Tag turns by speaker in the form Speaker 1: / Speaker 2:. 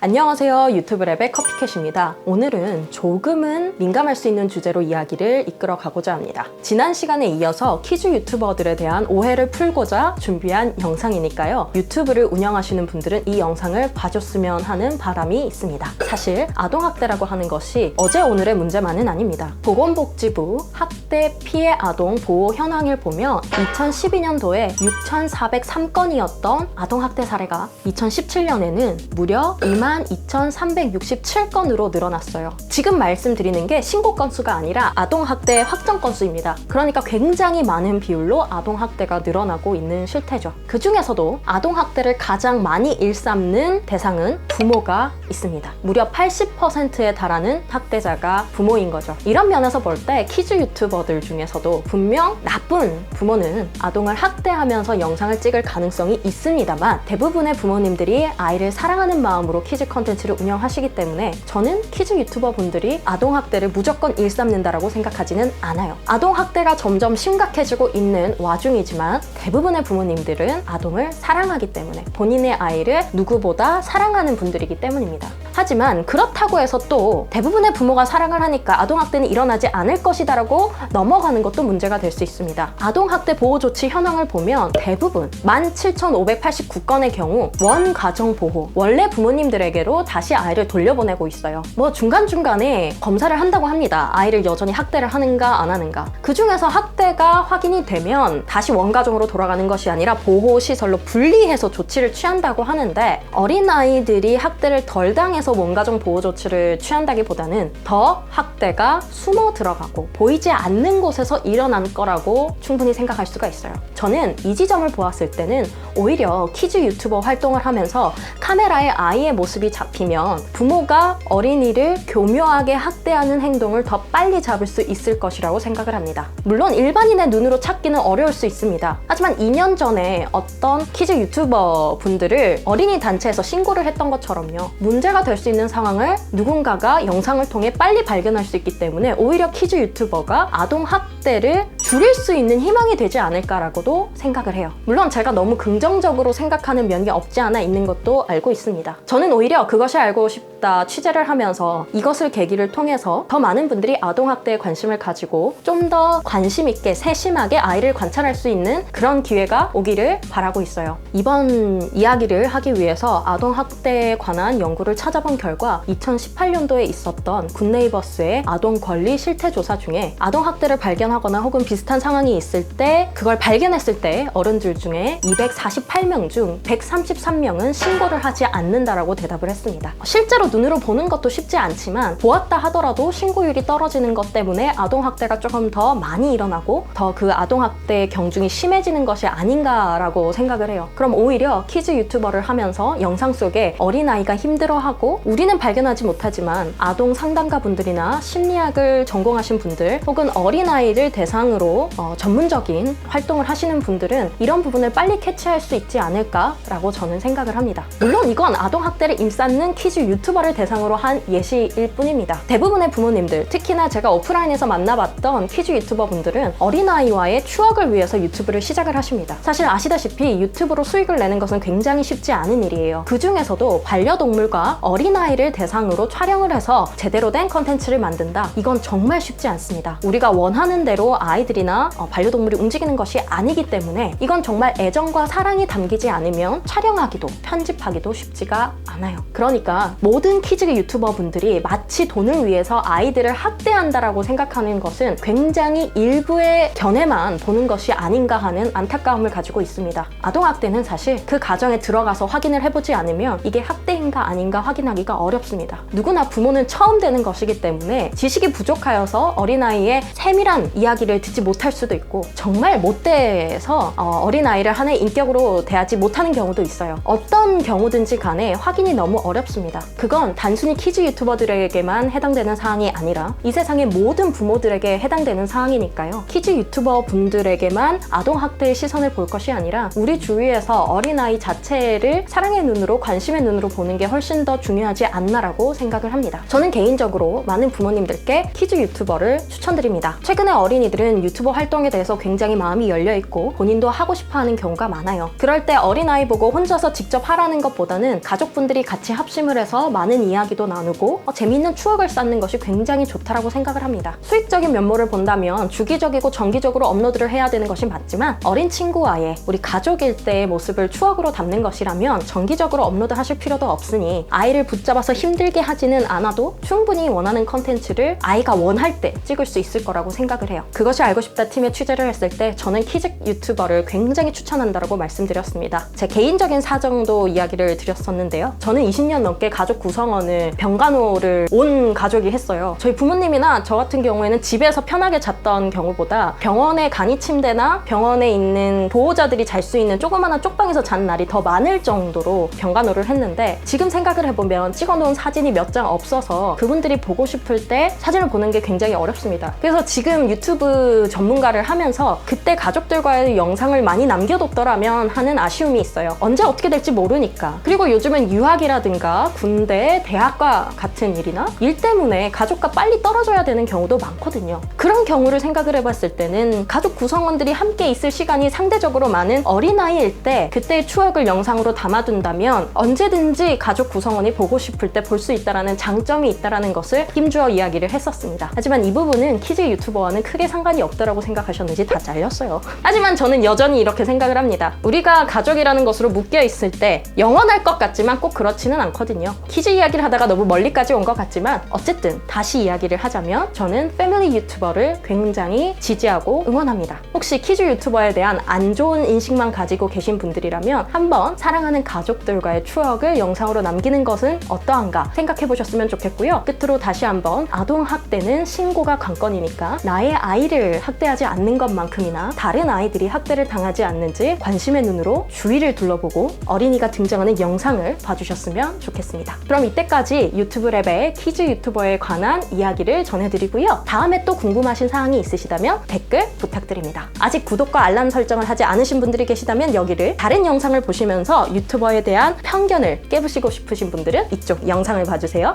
Speaker 1: 안녕하세요. 유튜브 랩의 커피캣입니다. 오늘은 조금은 민감할 수 있는 주제로 이야기를 이끌어 가고자 합니다. 지난 시간에 이어서 키즈 유튜버들에 대한 오해를 풀고자 준비한 영상이니까요. 유튜브를 운영하시는 분들은 이 영상을 봐줬으면 하는 바람이 있습니다. 사실 아동학대라고 하는 것이 어제 오늘의 문제만은 아닙니다. 보건복지부 학대 피해 아동 보호 현황을 보면 2012년도에 6,403건이었던 아동학대 사례가 2017년에는 무려 22,367건으로 늘어났어요. 지금 말씀드리는 게 신고 건수가 아니라 아동학대 확정 건수입니다. 그러니까 굉장히 많은 비율로 아동학대가 늘어나고 있는 실태죠. 그 중에서도 아동학대를 가장 많이 일삼는 대상은 부모가 있습니다. 무려 80%에 달하는 학대자가 부모인 거죠. 이런 면에서 볼 때 키즈 유튜버들 중에서도 분명 나쁜 부모는 아동을 학대하면서 영상을 찍을 가능성이 있습니다만 대부분의 부모님들이 아이를 사랑하는 마음으로 키즈 컨텐츠를 운영하시기 때문에 저는 키즈 유튜버 분들이 아동학대를 무조건 일삼는다라고 생각하지는 않아요. 아동학대가 점점 심각해지고 있는 와중이지만 대부분의 부모님들은 아동을 사랑하기 때문에 본인의 아이를 누구보다 사랑하는 분들이기 때문입니다. 하지만 그렇다고 해서 또 대부분의 부모가 사랑을 하니까 아동학대는 일어나지 않을 것이다 라고 넘어가는 것도 문제가 될 수 있습니다. 아동학대 보호조치 현황을 보면 대부분 17,589건의 경우 원가정보호, 원래 부모님들에게로 다시 아이를 돌려보내고 있어요. 뭐 중간중간에 검사를 한다고 합니다. 아이를 여전히 학대를 하는가 안 하는가. 그 중에서 학대가 확인이 되면 다시 원가정으로 돌아가는 것이 아니라 보호시설로 분리해서 조치를 취한다고 하는데 어린아이들이 학대를 덜 당해서 원가정 보호조치를 취한다기보다는 더 학대가 숨어 들어가고 보이지 않는 곳에서 일어난 거라고 충분히 생각할 수가 있어요. 저는 이 지점을 보았을 때는 오히려 키즈 유튜버 활동을 하면서 카메라에 아이의 모습이 잡히면 부모가 어린이를 교묘하게 학대하는 행동을 더 빨리 잡을 수 있을 것이라고 생각을 합니다. 물론 일반인의 눈으로 찾기는 어려울 수 있습니다. 하지만 2년 전에 어떤 키즈 유튜버 분들을 어린이 단체에서 신고를 했던 것처럼요. 문제가 될 수 있는 상황을 누군가가 영상을 통해 빨리 발견할 수 있기 때문에 오히려 키즈 유튜버가 아동 학대를 줄일 수 있는 희망이 되지 않을까라고도 생각을 해요. 물론 제가 너무 긍정적으로 생각하는 면이 없지 않아 있는 것도 알고 있습니다. 저는 오히려 그것이 알고 싶다 취재를 하면서 이것을 계기를 통해서 더 많은 분들이 아동학대에 관심을 가지고 좀 더 관심 있게 세심하게 아이를 관찰할 수 있는 그런 기회가 오기를 바라고 있어요. 이번 이야기를 하기 위해서 아동학대에 관한 연구를 찾아본 결과 2018년도에 있었던 굿네이버스의 아동 권리 실태 조사 중에 아동학대를 발견하거나 혹은 비슷한 상황이 있을 때 그걸 발견했을 때 어른들 중에 248명 중 133명은 신고를 하지 않는다라고 대답을 했습니다. 실제로 눈으로 보는 것도 쉽지 않지만 보았다 하더라도 신고율이 떨어지는 것 때문에 아동학대가 조금 더 많이 일어나고 더 그 아동학대의 경중이 심해지는 것이 아닌가라고 생각을 해요. 그럼 오히려 키즈 유튜버를 하면서 영상 속에 어린아이가 힘들어하고 우리는 발견하지 못하지만 아동 상담가 분들이나 심리학을 전공하신 분들 혹은 어린아이를 대상으로 전문적인 활동을 하시는 분들은 이런 부분을 빨리 캐치할 수 있지 않을까라고 저는 생각을 합니다. 물론 이건 아동학대를 일삼는 키즈 유튜버를 대상으로 한 예시일 뿐입니다. 대부분의 부모님들, 특히나 제가 오프라인에서 만나봤던 키즈 유튜버 분들은 어린아이와의 추억을 위해서 유튜브를 시작을 하십니다. 사실 아시다시피 유튜브로 수익을 내는 것은 굉장히 쉽지 않은 일이에요. 그 중에서도 반려동물과 어린아이를 대상으로 촬영을 해서 제대로 된 컨텐츠를 만든다. 이건 정말 쉽지 않습니다. 우리가 원하는 대로 아이들이나 반려동물이 움직이는 것이 아니기 때문에 이건 정말 애정과 사랑이 담기지 않으면 촬영하기도 편집하기도 쉽지가 않아요. 그러니까 모든 키즈 유튜버 분들이 마치 돈을 위해서 아이들을 학대한다라고 생각하는 것은 굉장히 일부의 견해만 보는 것이 아닌가 하는 안타까움을 가지고 있습니다. 아동학대는 사실 그 가정에 들어가서 확인을 해보지 않으면 이게 학대인가 아닌가 확인하기가 어렵습니다. 누구나 부모는 처음 되는 것이기 때문에 지식이 부족하여서 어린아이의 세밀한 이야기를 듣지 못할 수도 있고 정말 못돼서 어린아이를 하나의 인격으로 대하지 못하는 경우도 있어요. 어떤 경우든지 간에 확인이 너무 어렵습니다. 그건 단순히 키즈 유튜버들에게만 해당되는 사항이 아니라 이 세상의 모든 부모들에게 해당되는 사항이니까요. 키즈 유튜버 분들에게만 아동학대의 시선을 볼 것이 아니라 우리 주위에서 어린아이 자체를 사랑의 눈으로 관심의 눈으로 보는 게 훨씬 더 중요하지 않나라고 생각을 합니다. 저는 개인적으로 많은 부모님들께 키즈 유튜버를 추천드립니다. 최근에 어린이들은 유튜버 활동에 대해서 굉장히 마음이 열려있고 본인도 하고 싶어하는 경우가 많아요. 그럴 때 어린아이 보고 혼자서 직접 하라는 것보다는 가족분들이 같이 합심을 해서 많은 이야기도 나누고 재미있는 추억을 쌓는 것이 굉장히 좋다라고 생각을 합니다. 수익적인 면모를 본다면 주기적이고 정기적으로 업로드를 해야 되는 것이 맞지만 어린 친구와의 우리 가족일 때의 모습을 추억으로 담는 것이라면 정기적으로 업로드 하실 필요도 없으니 아이를 붙잡아서 힘들게 하지는 않아도 충분히 원하는 컨텐츠를 아이가 원할 때 찍을 수 있을 거라고 생각을 해요. 그것이 알고 싶다 팀에 취재를 했을 때 저는 키즈 유튜버를 굉장히 추천한다고 말씀드렸습니다. 제 개인적인 사정도 이야기를 드렸었는데요. 저는 20년 넘게 가족 구성원을 병간호를 온 가족이 했어요. 저희 부모님이나 저 같은 경우에는 집에서 편하게 잤던 경우보다 병원의 간이 침대나 병원에 있는 보호자들이 잘 수 있는 조그마한 쪽방에서 잔 날이 더 많을 정도로 병간호를 했는데 지금 생각을 해보면 찍어놓은 사진이 몇 장 없어서 그분들이 보고 싶을 때 사진을 보는 게 굉장히 어렵습니다. 그래서 지금 유튜브 전문가를 하면서 그때 가족들과의 영상을 많이 남겨뒀더라면 하는 아쉬움이 있어요. 언제 어떻게 될지 모르니까. 그리고 요즘은 유학이라든가 군대, 대학과 같은 일이나 일 때문에 가족과 빨리 떨어져야 되는 경우도 많거든요. 그런 경우를 생각을 해봤을 때는 가족 구성원들이 함께 있을 시간이 상대적으로 많은 어린아이일 때 그때의 추억을 영상으로 담아둔다면 언제든지 가족 구성원이 보고 싶을 때 볼 수 있다는 장점이 있다는 것을 힘주어 이야기를 했었습니다. 하지만 이 부분은 키즈 유튜버와는 크게 상관이 없다고 생각하셨는지 다 잘렸어요. 하지만 저는 여전히 이렇게 생각을 합니다. 우리가 가족이라는 것으로 묶여 있을 때 영원할 것 같지만 꼭 그렇지는 않거든요. 키즈 이야기를 하다가 너무 멀리까지 온 것 같지만 어쨌든 다시 이야기를 하자면 저는 패밀리 유튜버를 굉장히 지지하고 응원합니다. 혹시 키즈 유튜버에 대한 안 좋은 인식만 가지고 계신 분들이라면 한번 사랑하는 가족들과의 추억을 영상으로 남기는 것은 어떠한가 생각해 보셨으면 좋겠고요. 끝으로 다시 한번 아동학대는 신고가 관건이니까 나의 아이를 학대하지 않는 것만큼이나 다른 아이들이 학대를 당하지 않는지 관심의 눈으로 주위를 둘러보고 어린이가 등장하는 영상을 봐주셨으면 좋겠습니다. 그럼 이때까지 유튜브 랩의 키즈 유튜버에 관한 이야기를 전해드리고요. 다음에 또 궁금하신 사항이 있으시다면 댓글 부탁드립니다. 아직 구독과 알람 설정을 하지 않으신 분들이 계시다면 여기를 다른 영상을 보시면서 유튜버에 대한 편견을 깨부시고 싶으신 분들은 이쪽 영상을 봐주세요.